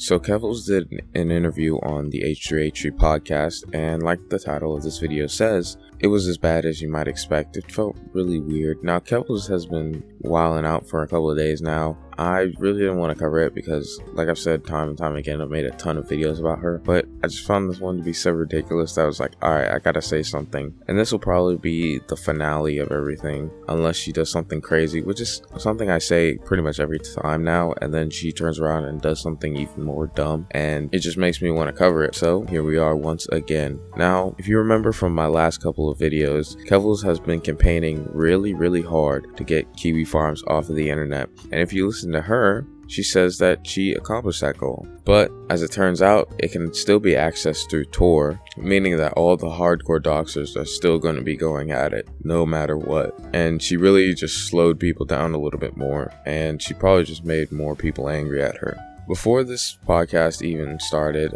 So Keffals did an interview on the H3H3 podcast, and like the title of this video says, it was as bad as you might expect. It felt really weird. Now, Keffals has been wilding out for a couple of days now. I really didn't want to cover it because, like I've said time and time again, I've made a ton of videos about her, but I just found this one to be so ridiculous that I was like, alright, I gotta say something. And this will probably be the finale of everything, unless she does something crazy, which is something I say pretty much every time now, and then she turns around and does something even more dumb, and it just makes me want to cover it. So here we are once again. Now, if you remember from my last couple of videos, Keffals has been campaigning really hard to get Kiwi farms off of the internet, and if you listen to her, she says that she accomplished that goal. But as it turns out, it can still be accessed through Tor, meaning that all the hardcore doxers are still going to be going at it no matter what. And she really just slowed people down a little bit more, and she probably just made more people angry at her. Before this podcast even started,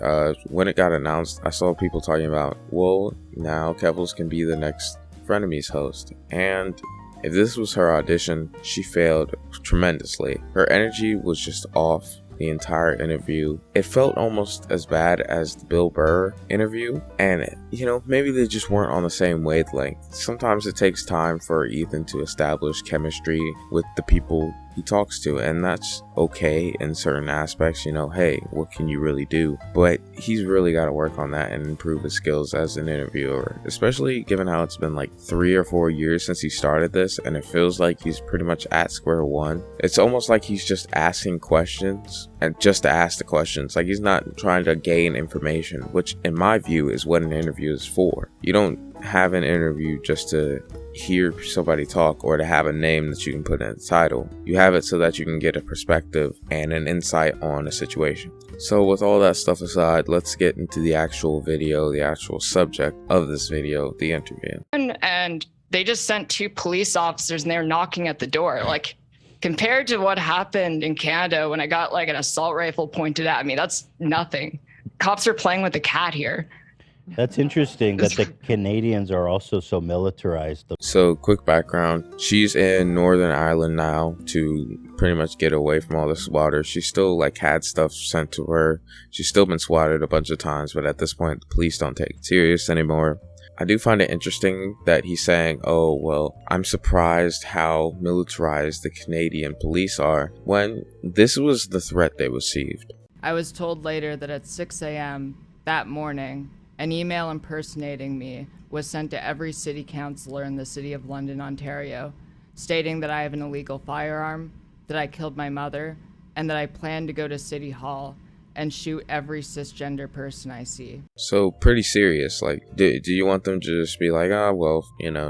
when it got announced, I saw people talking about, well, now Keffals can be the next Frenemies host. And if this was her audition, she failed tremendously. Her energy was just off the entire interview. It felt almost as bad as the Bill Burr interview, and maybe they just weren't on the same wavelength. Sometimes it takes time for Ethan to establish chemistry with the people he talks to, and that's okay in certain aspects. Hey, what can you really do? But he's really got to work on that and improve his skills as an interviewer, especially given how it's been like 3 or 4 years since he started this, and it feels like he's pretty much at square one. It's almost like he's just asking questions and just to ask the questions. Like, he's not trying to gain information, which in my view is what an interview is for. You don't have an interview just to hear somebody talk or to have a name that you can put in the title. You have it so that you can get a perspective and an insight on a situation. So with all that stuff aside, let's get into the actual video, the actual subject of this video, the interview. And they just sent 2 police officers and they're knocking at the door. Like, compared to what happened in Canada when I got like an assault rifle pointed at me, that's nothing. Cops are playing with a cat here. That's interesting that the Canadians are also so militarized. So quick background, she's in Northern Ireland now to pretty much get away from all the swatters. She still had stuff sent to her. She's still been swatted a bunch of times, but at this point the police don't take it serious anymore. I do find it interesting that he's saying, oh, well, I'm surprised how militarized the Canadian police are, when this was the threat they received. I was told later that at 6 a.m. that morning, an email impersonating me was sent to every city councillor in the city of London, Ontario, stating that I have an illegal firearm, that I killed my mother, and that I plan to go to City Hall and shoot every cisgender person I see. So pretty serious. Do you want them to just be like,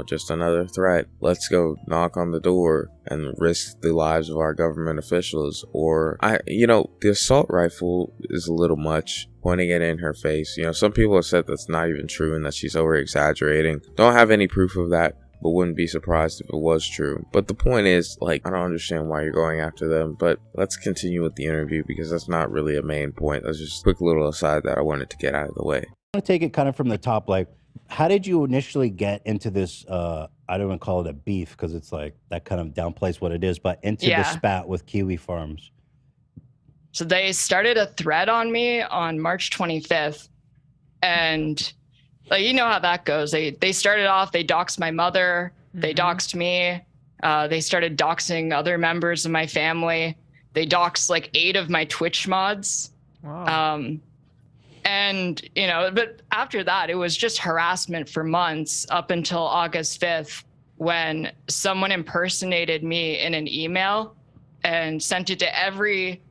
just another threat, let's go knock on the door and risk the lives of our government officials? Or the assault rifle is a little much, pointing it in her face. Some people have said that's not even true and that she's over exaggerating. Don't have any proof of that, but wouldn't be surprised if it was true. But the point is, I don't understand why you're going after them. But let's continue with the interview, because that's not really a main point. That's just a quick little aside that I wanted to get out of the way. I want to take it kind of from the top. How did you initially get into this, I don't want to call it a beef, because it's that kind of downplays what it is, but into the spat with Kiwi farms? So they started a thread on me on March 25th, and you know how that goes. They started off, they doxed my mother, they doxed me, they started doxing other members of my family. They doxed 8 of my Twitch mods. Wow. But after that, it was just harassment for months up until August 5th, when someone impersonated me in an email and sent it to every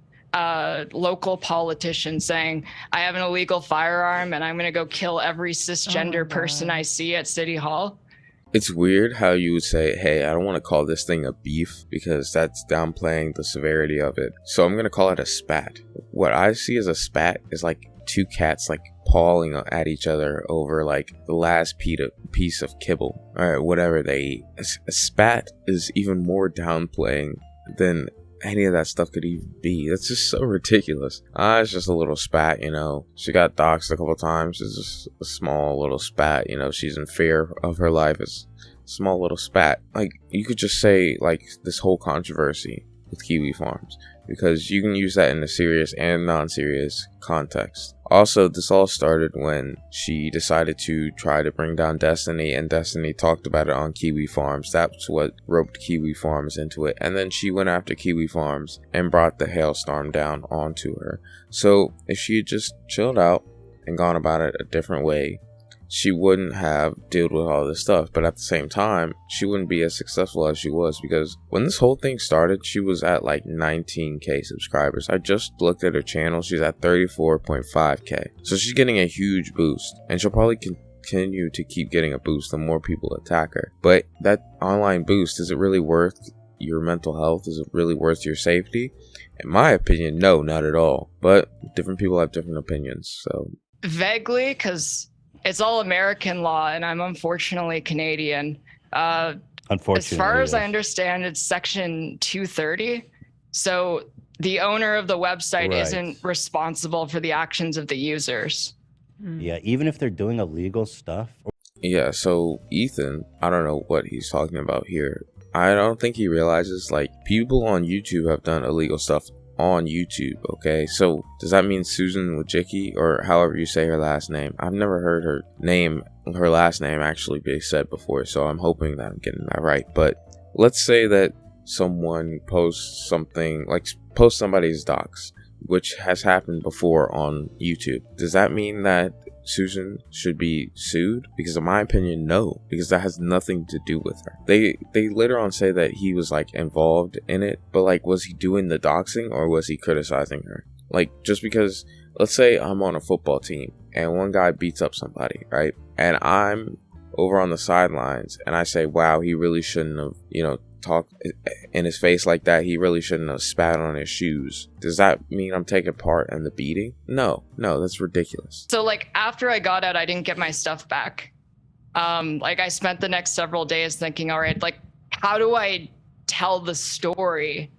local politician saying, I have an illegal firearm and I'm going to go kill every cisgender person I see at City Hall. It's weird how you would say, hey, I don't want to call this thing a beef, because that's downplaying the severity of it. So I'm going to call it a spat. What I see as a spat is 2 cats pawing at each other over the last piece of kibble or whatever they eat. A spat is even more downplaying than any of that stuff could even be. That's just so ridiculous. It's just a little spat, She got doxxed a couple times. It's just a small little spat, She's in fear of her life. It's a small little spat. You could just say, this whole controversy with Kiwi Farms, because you can use that in a serious and non-serious context. Also, this all started when she decided to try to bring down Destiny, and Destiny talked about it on Kiwi Farms. That's what roped Kiwi Farms into it. And then she went after Kiwi Farms and brought the hailstorm down onto her. So if she had just chilled out and gone about it a different way, she wouldn't have dealt with all this stuff. But at the same time, she wouldn't be as successful as she was, because when this whole thing started, she was at like 19k subscribers. I just looked at her channel. She's at 34.5k. So she's getting a huge boost, and she'll probably continue to keep getting a boost the more people attack her. But that online boost, is it really worth your mental health? Is it really worth your safety? In my opinion, no, not at all. But different people have different opinions. So vaguely, because it's all American law, and I'm unfortunately Canadian. Unfortunately, as far as I understand, it's Section 230. So the owner of the website isn't responsible for the actions of the users. Yeah, even if they're doing illegal stuff. Yeah, so Ethan, I don't know what he's talking about here. I don't think he realizes, like, people on YouTube have done illegal stuff on YouTube, okay? So does that mean Susan Wojcicki, or however you say her last name? I've never heard her last name actually be said before, so I'm hoping that I'm getting that right. But let's say that someone posts something, like posts somebody's docs, which has happened before on YouTube. Does that mean that Susan should be sued? Because in my opinion, no, because that has nothing to do with her. They later on say that he was like involved in it, but like, was he doing the doxing or was he criticizing her? Like, just because, let's say I'm on a football team and one guy beats up somebody, right? And I'm over on the sidelines and I say, wow, he really shouldn't have, talked in his face like that. He really shouldn't have spat on his shoes. Does that mean I'm taking part in the beating? No, that's ridiculous. So like, after I got out, I didn't get my stuff back. Like, I spent the next several days thinking, all right, like, how do I tell the story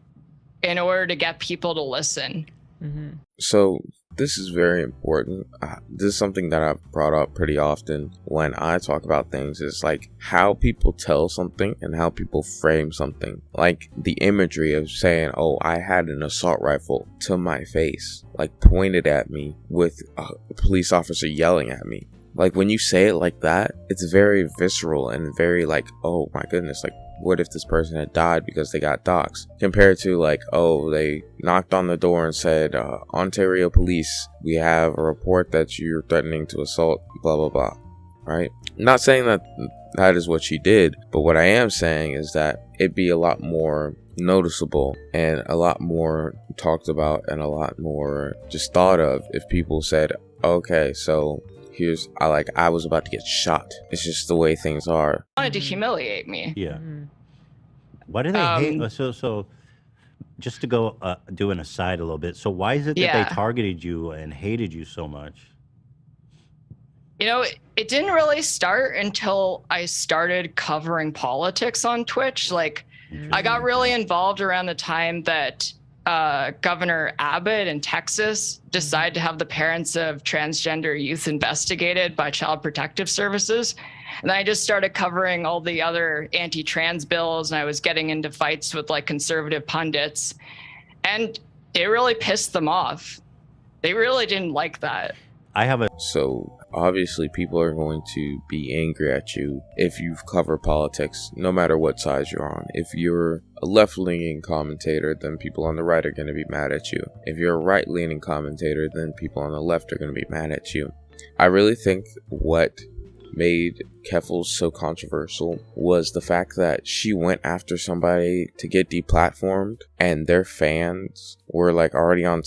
in order to get people to listen? Mm-hmm. So this is very important. This is something that I've brought up pretty often when I talk about things, is like how people tell something and how people frame something. Like the imagery of saying, oh, I had an assault rifle to my face, like pointed at me with a police officer yelling at me. Like when you say it like that, it's very visceral and very like, oh my goodness, like what if this person had died because they got doxxed? Compared to like, oh, they knocked on the door and said, Ontario police, we have a report that you're threatening to assault, blah, blah, blah, right? I'm not saying that that is what she did, but what I am saying is that it'd be a lot more noticeable and a lot more talked about and a lot more just thought of if people said, okay, so I was about to get shot. It's just the way things are. Wanted to humiliate me. Yeah. Why do they hate? So just to go do an aside a little bit. So why is it that they targeted you and hated you so much? It didn't really start until I started covering politics on Twitch. Like, I got really involved around the time that Governor Abbott in Texas decided to have the parents of transgender youth investigated by Child Protective Services. And then I just started covering all the other anti-trans bills, and I was getting into fights with like conservative pundits, and it really pissed them off. They really didn't like that. So obviously people are going to be angry at you if you cover politics, no matter what side you're on. If you're a left-leaning commentator, then people on the right are going to be mad at you. If you're a right-leaning commentator, then people on the left are going to be mad at you. I really think what made Keffals so controversial was the fact that she went after somebody to get deplatformed, and their fans were like already on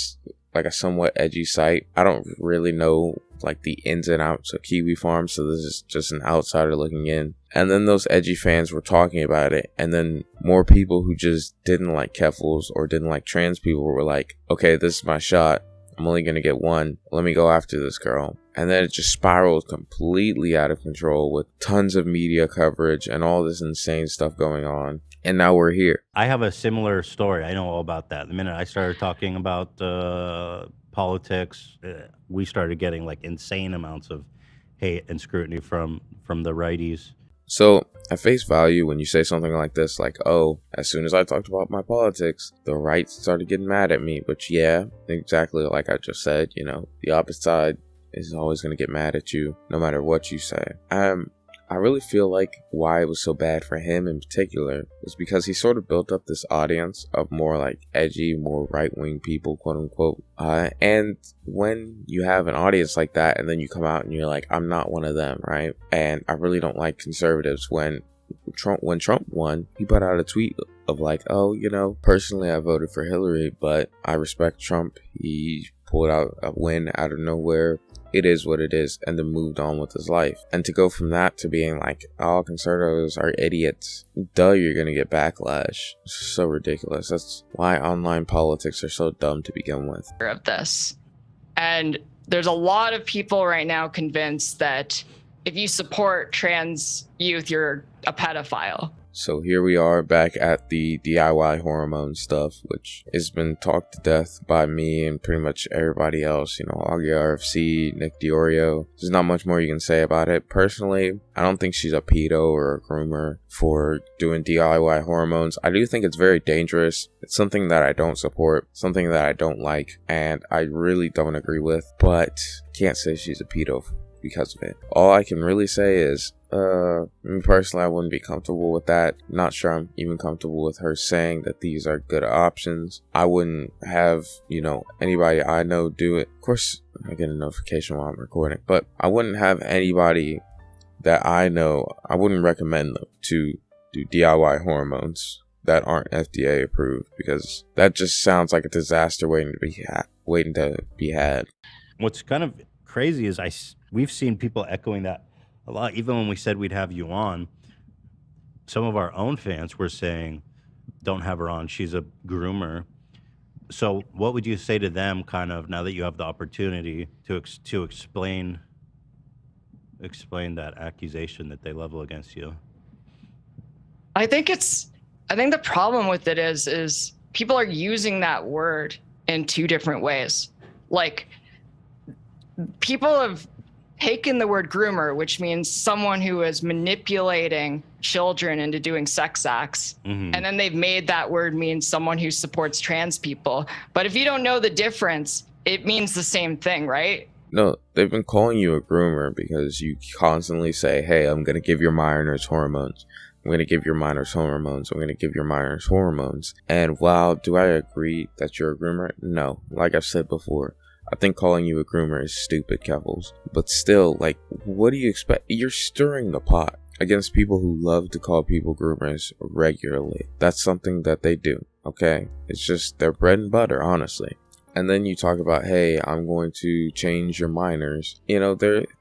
like a somewhat edgy site. I don't really know like the ins and outs of Kiwi Farm, so this is just an outsider looking in. And then those edgy fans were talking about it, and then more people who just didn't like Keffals or didn't like trans people were like, okay, this is my shot. I'm only gonna get one. Let me go after this girl. And then it just spiraled completely out of control with tons of media coverage and all this insane stuff going on. And now we're here. I have a similar story. I know all about that. The minute I started talking about politics, we started getting like insane amounts of hate and scrutiny from the righties. So at face value, when you say something like this, like, oh, as soon as I talked about my politics, the right started getting mad at me. But yeah, exactly like I just said, the opposite side is always going to get mad at you no matter what you say. I really feel like why it was so bad for him in particular was because he sort of built up this audience of more like edgy, more right-wing people, quote unquote. And when you have an audience like that and then you come out and you're like, I'm not one of them, right? And I really don't like conservatives. When Trump won, he put out a tweet of like, oh, personally I voted for Hillary, but I respect Trump. He pulled out a win out of nowhere. It is what it is, and then moved on with his life. And to go from that to being like, all conservatives are idiots, you're gonna get backlash. It's so ridiculous. That's why online politics are so dumb to begin with. Of this, and there's a lot of people right now convinced that if you support trans youth, you're a pedophile. So here we are back at the DIY hormone stuff, which has been talked to death by me and pretty much everybody else. Augie RFC, Nick Diorio. There's not much more you can say about it. Personally, I don't think she's a pedo or a groomer for doing DIY hormones. I do think it's very dangerous. It's something that I don't support, something that I don't like, and I really don't agree with, but can't say she's a pedo because of it. All I can really say is, me personally, I wouldn't be comfortable with that. Not sure I'm even comfortable with her saying that these are good options. I wouldn't have, anybody I know do it. Of course, I get a notification while I'm recording, but I wouldn't have anybody that I know, I wouldn't recommend them to do DIY hormones that aren't FDA approved, because that just sounds like a disaster waiting to be had. What's kind of crazy is we've seen people echoing that a lot. Even when we said we'd have you on, some of our own fans were saying, don't have her on, she's a groomer. So what would you say to them, kind of, now that you have the opportunity to explain that accusation that they level against you? I think the problem with it is people are using that word in two different ways. Like, people have taken the word groomer, which means someone who is manipulating children into doing sex acts. Mm-hmm. And then they've made that word mean someone who supports trans people. But if you don't know the difference, it means the same thing, right? No, they've been calling you a groomer because you constantly say, hey, I'm going to give your minors hormones. I'm going to give your minors hormones. I'm going to give your minors hormones. And while do I agree that you're a groomer? No. Like I've said before, I think calling you a groomer is stupid, Keffals. But still, like, what do you expect? You're stirring the pot against people who love to call people groomers regularly. That's something that they do, okay? It's just their bread and butter, honestly. And then you talk about, hey, I'm going to change your minors.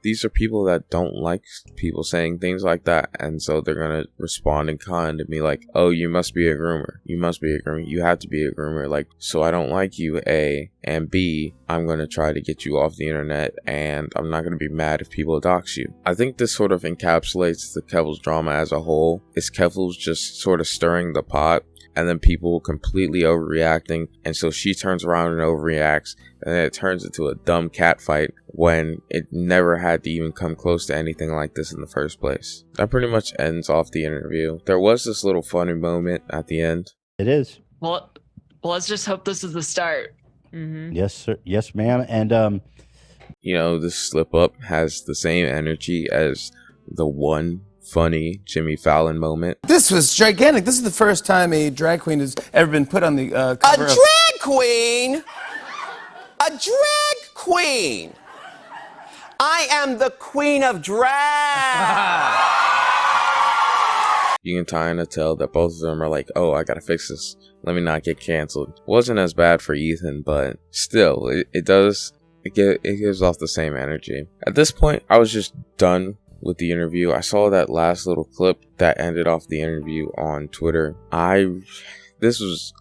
These are people that don't like people saying things like that. And so they're going to respond in kind and be like, oh, you must be a groomer. You must be a groomer. You have to be a groomer. Like, so I don't like you, A. And B, I'm going to try to get you off the internet. And I'm not going to be mad if people dox you. I think this sort of encapsulates the Keffals drama as a whole. Is Keffals just sort of stirring the pot? And then people completely overreacting, and so she turns around and overreacts, and then it turns into a dumb cat fight when it never had to even come close to anything like this in the first place. That pretty much ends off the interview. There was this little funny moment at the end. It is. Well, let's just hope this is the start. Mm-hmm. Yes, sir. Yes, ma'am. And this slip up has the same energy as the one funny Jimmy Fallon moment. This was gigantic. This is the first time a drag queen has ever been put on the cover of... drag queen? A drag queen? I am the queen of drag. You can kind of tell that both of them are like, oh, I gotta fix this. Let me not get canceled. Wasn't as bad for Ethan, but still, it gives off the same energy. At this point, I was just done with the interview. I saw that last little clip that ended off the interview on Twitter. This was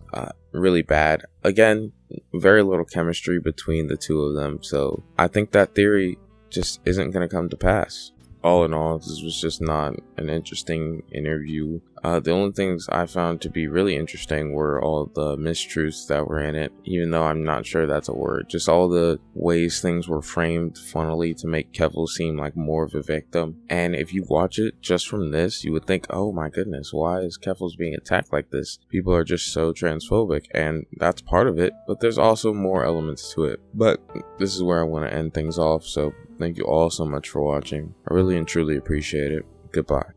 really bad. Again, very little chemistry between the two of them, so I think that theory just isn't going to come to pass. All in all, this was just not an interesting interview. The only things I found to be really interesting were all the mistruths that were in it, even though I'm not sure that's a word. Just all the ways things were framed funnily to make Keffals seem like more of a victim. And if you watch it just from this, you would think, oh my goodness, why is Keffals being attacked like this? People are just so transphobic, and that's part of it, but there's also more elements to it. But this is where I want to end things off, so thank you all so much for watching. I really and truly appreciate it. Goodbye.